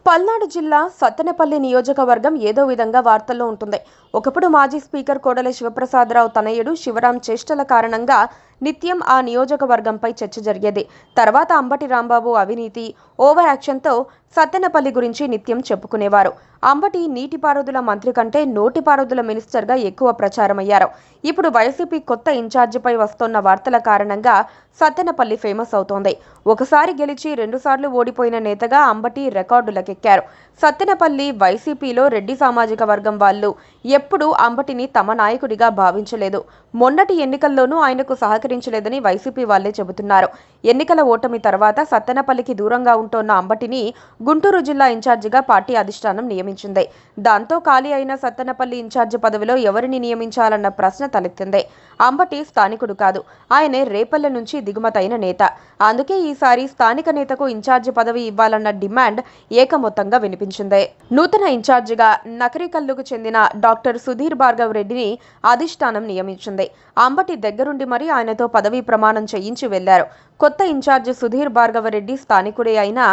పల్నాడు జిల్లా సత్తెనపల్లి నియోజకవర్గం ఏదో విధంగా వార్తల్లో ఉంటుంది. ఒకప్పుడు మాజీ స్పీకర్ కోడెల శివప్రసాదరావు తనయుడు శివరాం చేష్టల కారణంగా నిత్యం ఆ నియోజకవర్గంపై చర్చ జరిగేది. తర్వాత అంబటి రాంబాబు అవినీతి, ఓవర్ యాక్షన్తో సత్తెనపల్లి గురించి నిత్యం చెప్పుకునేవారు. అంబటి నీటిపారుదల మంత్రి కంటే నోటిపారుదల మినిస్టర్గా ఎక్కువ ప్రచారమయ్యారు. ఇప్పుడు వైసీపీ కొత్త ఇన్ఛార్జిపై వస్తోన్న వార్తల కారణంగా సత్తెనపల్లి ఫేమస్ అవుతోంది. ఒకసారి గెలిచి 2 సార్లు ఓడిపోయిన నేతగా అంబటి రికార్డులకెక్కారు. సత్తెనపల్లి వైసీపీలో రెడ్డి సామాజిక వర్గం వాళ్ళు ఎప్పుడూ అంబటిని తమ నాయకుడిగా భావించలేదు. మొన్నటి ఎన్నికల్లోనూ ఆయనకు సహకరించలేదని వైసీపీ వాళ్లే చెబుతున్నారు. ఎన్నికల ఓటమి తర్వాత సత్తెనపల్లికి దూరంగా ఉంటోన్న అంబటిని గుంటూరు జిల్లా ఇన్ఛార్జిగా పార్టీ అధిష్టానం నియమించింది. దాంతో ఖాళీ అయిన సత్తెనపల్లి ఇన్ఛార్జి పదవిలో ఎవరిని నియమించాలన్న ప్రశ్న తలెత్తింది. అంబటి స్థానికుడు కాదు, ఆయనే రేపల్లె నుంచి దిగుమతైన నేత. అందుకే ఈసారి స్థానిక నేతకు ఇన్ఛార్జి పదవి ఇవ్వాలన్న డిమాండ్ ఏకమొత్తంగా వినిపించింది. నూతన ఇన్ఛార్జిగా నకరికల్లుకు చెందిన డాక్టర్ సుధీర్ భార్గవ్ రెడ్డిని అధిష్టానం నియమించింది. అంబటి దగ్గరుండి మరీ ఆయనతో పదవీ ప్రమాణం చేయించి వెళ్లారు. కొత్త ఇన్ఛార్జి సుధీర్ భార్గవ రెడ్డి స్థానికుడే అయినా,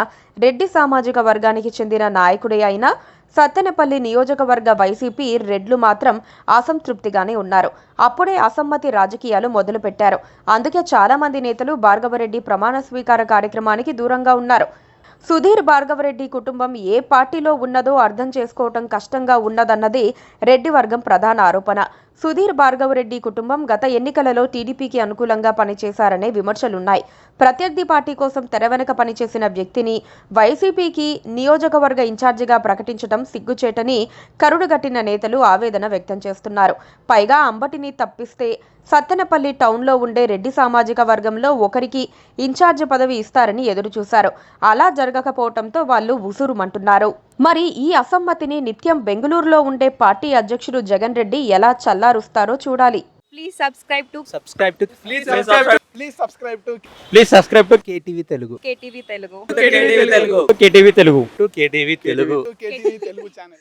రెడ్డి సామాజిక వర్గానికి చెందిన నాయకుడే అయినా సత్తెనపల్లి నియోజకవర్గ వైసీపీ రెడ్లు మాత్రం అసంతృప్తిగానే ఉన్నారు. అప్పుడే అసమ్మతి రాజకీయాలు మొదలుపెట్టారు. అందుకే చాలా మంది నేతలు భార్గవరెడ్డి ప్రమాణ స్వీకార కార్యక్రమానికి దూరంగా ఉన్నారు. సుధీర్ భార్గవరెడ్డి కుటుంబం ఏ పార్టీలో ఉన్నదో అర్థం చేసుకోవటం కష్టంగా ఉన్నదన్నది రెడ్డి వర్గం ప్రధాన ఆరోపణ. సుధీర్ భార్గవరెడ్డి కుటుంబం గత ఎన్నికలలో టీడీపీకి అనుకూలంగా పనిచేశారనే విమర్శలున్నాయి. ప్రత్యర్థి పార్టీ కోసం తెరవెనక పనిచేసిన వ్యక్తిని వైసీపీకి నియోజకవర్గ ఇన్ఛార్జిగా ప్రకటించడం సిగ్గుచేటని కరుడుగట్టిన నేతలు ఆవేదన వ్యక్తం చేస్తున్నారు. పైగా అంబటిని తప్పిస్తే సత్తెనపల్లి టౌన్లో ఉండే రెడ్డి సామాజిక వర్గంలో ఒకరికి ఇన్ఛార్జి పదవి ఇస్తారని ఎదురుచూశారు. అలా జరగకపోవడంతో వాళ్ళు ఉసురుమంటున్నారు. మరి ఈ అసమ్మతిని నిత్యం బెంగళూరులో ఉండే పార్టీ అధ్యక్షుడు జగన్ రెడ్డి ఎలా చల్లారుస్తారో చూడాలి. Please subscribe to KTV Telugu. KTV Telugu. KTV Telugu. KTV Telugu channel.